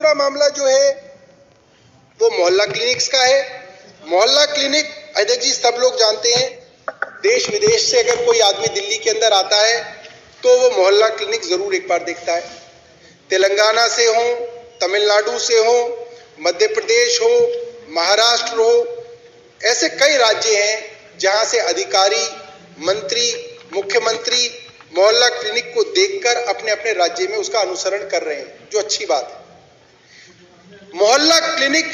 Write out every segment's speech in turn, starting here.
दूसरा मामला जो है वो मोहल्ला क्लिनिक्स का है। मोहल्ला क्लिनिक अध्यक्ष जी सब लोग जानते हैं, देश विदेश से अगर कोई आदमी दिल्ली के अंदर आता है तो वो मोहल्ला क्लिनिक जरूर एक बार देखता है। तेलंगाना से हो, तमिलनाडु से हो, मध्य प्रदेश हो, महाराष्ट्र हो, ऐसे कई राज्य हैं जहां से अधिकारी, मंत्री, मुख्यमंत्री मोहल्ला क्लिनिक को देखकर अपने अपने राज्य में उसका अनुसरण कर रहे हैं, जो अच्छी बात है। मोहल्ला क्लिनिक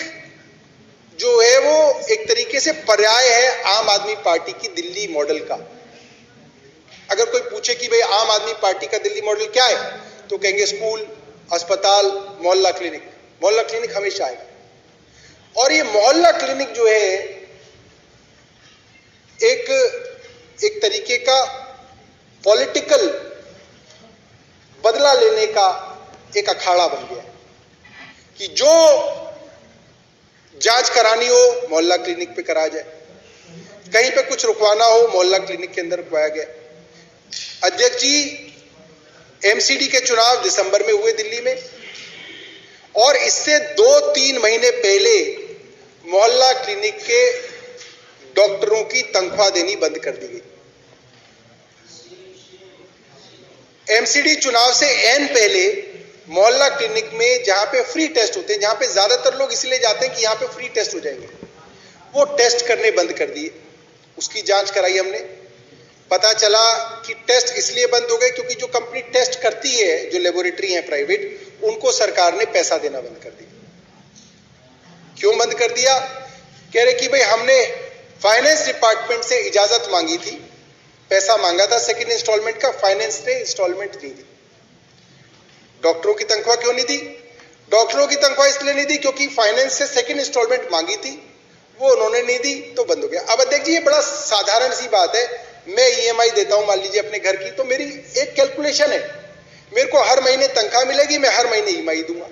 जो है वो एक तरीके से पर्याय है आम आदमी पार्टी की दिल्ली मॉडल का। अगर कोई पूछे कि भाई आम आदमी पार्टी का दिल्ली मॉडल क्या है, तो कहेंगे स्कूल, अस्पताल, मोहल्ला क्लिनिक। मोहल्ला क्लिनिक हमेशा आएगा। और ये मोहल्ला क्लिनिक जो है एक तरीके का पॉलिटिकल बदला लेने का एक अखाड़ा बन गया कि जो जांच करानी हो मोहल्ला क्लिनिक पे करा जाए, कहीं पे कुछ रुकवाना हो मोहल्ला क्लिनिक के अंदर रुकवाया गया। अध्यक्ष जी, एमसीडी के चुनाव दिसंबर में हुए दिल्ली में, और इससे 2-3 महीने पहले मोहल्ला क्लिनिक के डॉक्टरों की तनख्वाह देनी बंद कर दी गई। एमसीडी चुनाव से एन पहले मोहल्ला क्लिनिक में जहां पे फ्री टेस्ट होते हैं, जहां पे ज्यादातर लोग इसलिए जाते हैं कि यहां पे फ्री टेस्ट हो जाएंगे, वो टेस्ट करने बंद कर दिए। उसकी जांच कराई हमने, पता चला कि टेस्ट इसलिए बंद हो गए क्योंकि जो कंपनी टेस्ट करती है, जो लेबोरेटरी है प्राइवेट, उनको सरकार ने पैसा देना बंद कर दिया। क्यों बंद कर दिया? कह रहे कि भाई हमने फाइनेंस डिपार्टमेंट से इजाजत मांगी थी, पैसा मांगा था सेकंड इंस्टॉलमेंट का, फाइनेंस ने इंस्टॉलमेंट नहीं दी। डॉक्टरों की तनख्वाह क्यों नहीं दी? डॉक्टरों की तनख्वाह इसलिए नहीं दी क्योंकि फाइनेंस से सेकंड इंस्टॉलमेंट मांगी थी, वो उन्होंने नहीं दी, तो बंद हो गया। अब देखिए ये बड़ा साधारण सी बात है। मैं ईएमआई देता हूं मान लीजिए अपने घर की, तो मेरी एक कैलकुलेशन है, मेरे को हर महीने तनख्वाह मिलेगी, मैं हर महीने ईएमआई दूंगा।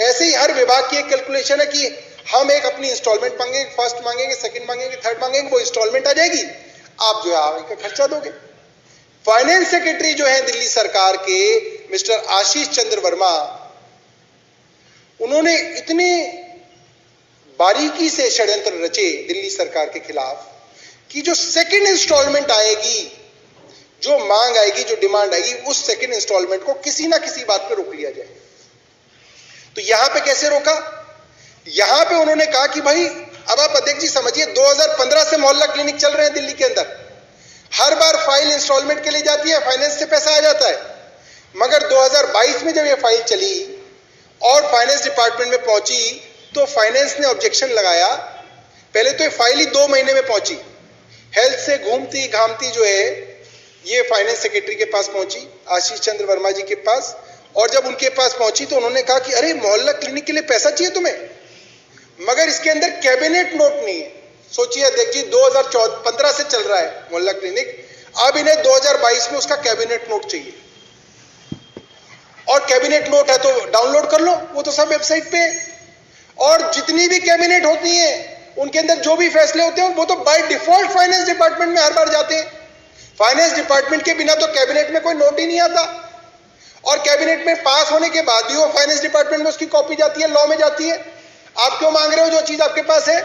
ऐसे ही हर विभाग की एक कैलकुलेशन है कि हम एक अपनी इंस्टॉलमेंट मांगेंगे, फर्स्ट मांगेंगे, सेकंड मांगेंगे, थर्ड मांगेंगे, वो इंस्टॉलमेंट आ जाएगी, आप जो है आगे का खर्चा दोगे। फाइनेंस सेक्रेटरी जो है दिल्ली सरकार के मिस्टर आशीष चंद्र वर्मा, उन्होंने इतने बारीकी से षड्यंत्र रचे दिल्ली सरकार के खिलाफ कि जो सेकंड इंस्टॉलमेंट आएगी, जो मांग आएगी, जो डिमांड आएगी, उस सेकंड इंस्टॉलमेंट को किसी ना किसी बात पर रोक लिया जाए। तो यहां पे कैसे रोका? यहां पे उन्होंने कहा कि भाई अब आप अध्यक्ष जी समझिए, 2015 से मोहल्ला क्लिनिक चल रहे हैं दिल्ली के अंदर, हर बार फाइल इंस्टॉलमेंट के लिए जाती है, फाइनेंस से पैसा आ जाता है। मगर 2022 में जब ये फाइल चली और फाइनेंस डिपार्टमेंट में पहुंची तो फाइनेंस ने ऑब्जेक्शन लगाया। पहले तो ये फाइल ही 2 महीने में पहुंची, हेल्थ से घूमती घामती जो है ये फाइनेंस सेक्रेटरी के पास पहुंची, आशीष चंद्र वर्मा जी के पास। और जब उनके पास पहुंची तो उन्होंने कहा कि अरे मोहल्ला क्लिनिक के लिए पैसा चाहिए तुम्हें, मगर इसके अंदर कैबिनेट नोट नहीं है। सोचिए अध्यक्ष जी, 2015 से चल रहा है मोहल्ला क्लिनिक, अब इन्हें 2022 में उसका कैबिनेट नोट चाहिए। और कैबिनेट नोट है तो डाउनलोड कर लो, वो तो सब वेबसाइट पे है। और जितनी भी कैबिनेट होती है उनके अंदर जो भी फैसले होते हैं वो तो बाय डिफॉल्ट फाइनेंस डिपार्टमेंट में हर बार जाते हैं। फाइनेंस डिपार्टमेंट के बिना तो कैबिनेट में कोई नोट ही नहीं आता, और कैबिनेट में पास होने के बाद भी वो फाइनेंस डिपार्टमेंट में उसकी कॉपी जाती है, लॉ में जाती है। आप क्यों मांग रहे हो जो चीज आपके पास है?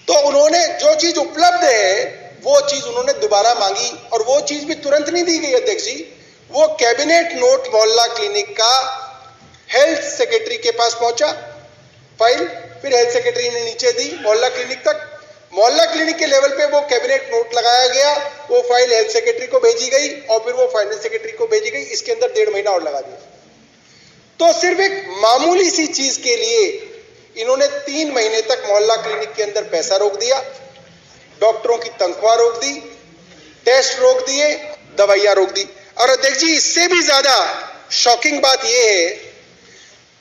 तो उन्होंने जो चीज उपलब्ध है वो चीज उन्होंने दोबारा मांगी, और वो चीज भी तुरंत नहीं दी गई अध्यक्ष जी। वो कैबिनेट नोट मोहल्ला क्लिनिक का हेल्थ सेक्रेटरी के पास पहुंचा फाइल, फिर हेल्थ सेक्रेटरी ने नीचे दी मोहल्ला क्लिनिक तक। मोहल्ला क्लिनिक के लेवल पे वो कैबिनेट नोट लगाया गया, वो फाइल हेल्थ सेक्रेटरी को भेजी गई, और फिर वो फाइनेंस सेक्रेटरी को भेजी गई। इसके अंदर 1.5 महीना और लगा दिया। तो सिर्फ एक मामूली सी चीज के लिए इन्होंने 3 महीने तक मोहल्ला क्लिनिक के अंदर पैसा रोक दिया, डॉक्टरों की तनख्वाह रोक दी, टेस्ट रोक दिए, दवाइयां रोक दी। और अध्यक्ष जी इससे भी ज्यादा शॉकिंग बात यह है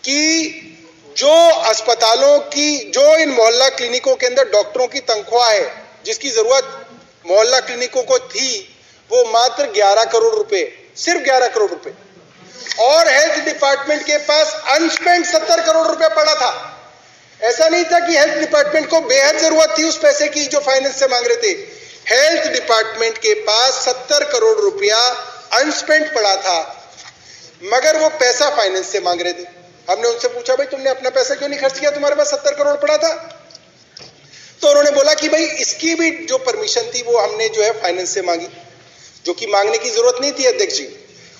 कि जो अस्पतालों की, जो इन मोहल्ला क्लिनिकों के अंदर डॉक्टरों की तनख्वाह है जिसकी जरूरत मोहल्ला क्लिनिकों को थी, वो मात्र 11 करोड़ रुपए, सिर्फ 11 करोड़ रुपए। और हेल्थ डिपार्टमेंट के पास अनस्पेंड 70 करोड़ रुपए पड़ा था। ऐसा नहीं था कि हेल्थ डिपार्टमेंट को बेहद जरूरत थी उस पैसे की जो फाइनेंस से मांग रहे थे। हेल्थ डिपार्टमेंट के पास 70 करोड़ रुपया अनस्पेंड पड़ा था, मगर वो पैसा फाइनेंस से मांग रहे थे। हमने उनसे पूछा भाई तुमने अपना पैसा क्यों नहीं खर्च किया, तुम्हारे पास 70 करोड़ पड़ा था। तो उन्होंने बोला कि भाई इसकी भी जो परमिशन थी वो हमने जो है फाइनेंस से मांगी, जो कि मांगने की जरूरत नहीं थी अध्यक्ष जी।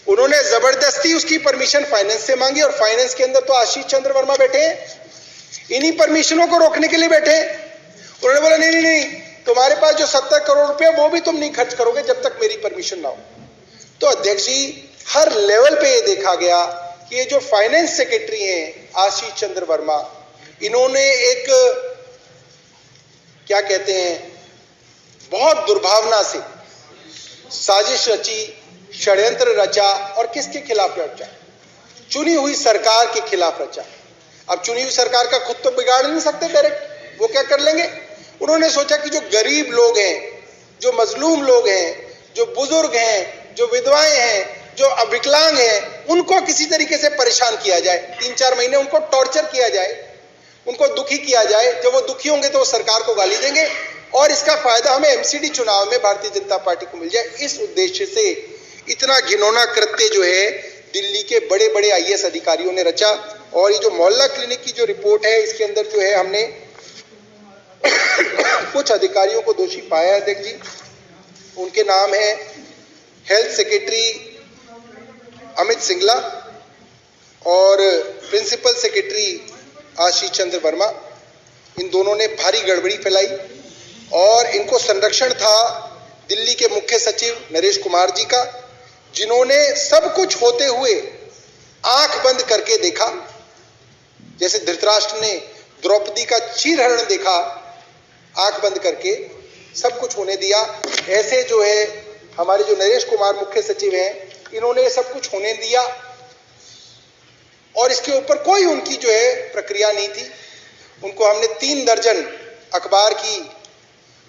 उन्होंने जबरदस्ती उसकी परमिशन फाइनेंस से मांगी, और फाइनेंस के अंदर तो आशीष चंद्र वर्मा बैठे हैं, इन्हीं परमिशनों को रोकने के लिए बैठे हैं। उन्होंने बोला नहीं नहीं नहीं, तुम्हारे पास जो 70 करोड़ रुपए वो भी तुम नहीं खर्च करोगे जब तक मेरी परमिशन ना हो। तो अध्यक्ष जी हर लेवल पे ये देखा गया कि ये जो फाइनेंस सेक्रेटरी हैं आशीष चंद्र वर्मा, इन्होंने एक क्या कहते हैं बहुत दुर्भावना से साजिश रची, षड्यंत्र रचा, और किसके खिलाफ रचा? चुनी हुई सरकार के खिलाफ रचा। अब चुनी हुई सरकार का खुद तो बिगाड़ नहीं सकते डायरेक्ट, वो क्या कर लेंगे? उन्होंने सोचा कि जो गरीब लोग हैं, जो मजलूम लोग हैं, जो बुजुर्ग हैं, जो विधवाएं हैं, जो विकलांग हैं, उनको किसी तरीके से परेशान किया जाए, 3-4 महीने उनको टॉर्चर किया जाए, उनको दुखी किया जाए। जब वो दुखी होंगे तो वो सरकार को गाली देंगे, और इसका फायदा हमें एमसीडी चुनाव में भारतीय जनता पार्टी को मिल जाए। इस उद्देश्य से इतना घिनौना कृत्य जो है दिल्ली के बड़े बड़े आईएएस अधिकारियों ने रचा। और ये जो मोहल्ला क्लिनिक की जो रिपोर्ट है, इसके अंदर जो है हमने कुछ अधिकारियों को दोषी पाया है अध्यक्ष जी। उनके नाम है हेल्थ सेक्रेटरी अमित सिंगला और प्रिंसिपल सेक्रेटरी आशीष चंद्र वर्मा। इन दोनों ने भारी गड़बड़ी फैलाई, और इनको संरक्षण था दिल्ली के मुख्य सचिव नरेश कुमार जी का, जिन्होंने सब कुछ होते हुए आंख बंद करके देखा। जैसे धृतराष्ट्र ने द्रौपदी का चीरहरण देखा, आंख बंद करके सब कुछ होने दिया, ऐसे जो है हमारे जो नरेश कुमार मुख्य सचिव हैं, इन्होंने सब कुछ होने दिया, और इसके ऊपर कोई उनकी जो है प्रक्रिया नहीं थी। उनको हमने 3 दर्जन अखबार की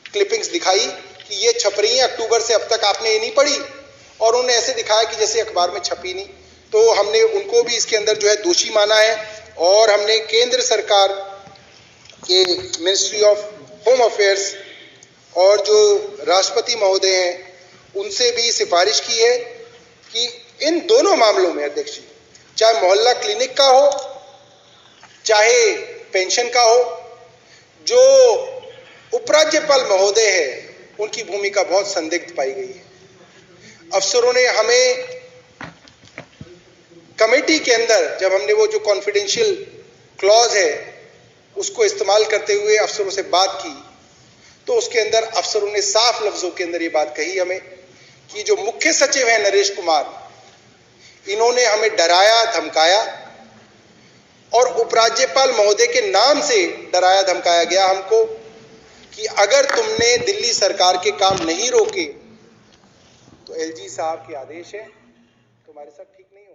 क्लिपिंग्स दिखाई कि ये छप रही है, अक्टूबर से अब तक आपने ये नहीं पढ़ी, और उन्होंने ऐसे दिखाया कि जैसे अखबार में छपी नहीं। तो हमने उनको भी इसके अंदर जो है दोषी माना है, और हमने केंद्र सरकार के मिनिस्ट्री ऑफ होम अफेयर्स और जो राष्ट्रपति महोदय हैं उनसे भी सिफारिश की है कि इन दोनों मामलों में अध्यक्ष जी, चाहे मोहल्ला क्लिनिक का हो चाहे पेंशन का हो, जो उपराज्यपाल महोदय है उनकी भूमिका बहुत संदिग्ध पाई गई है। अफसरों ने हमें कमेटी के अंदर, जब हमने वो जो कॉन्फिडेंशियल क्लॉज है उसको इस्तेमाल करते हुए अफसरों से बात की, तो उसके अंदर अफसरों ने साफ लफ्जों के अंदर ये बात कही हमें कि जो मुख्य सचिव हैं नरेश कुमार, इन्होंने हमें डराया धमकाया, और उपराज्यपाल महोदय के नाम से डराया धमकाया गया हमको कि अगर तुमने दिल्ली सरकार के काम नहीं रोके तो एलजी साहब के आदेश है, तुम्हारे साथ ठीक नहीं होगा।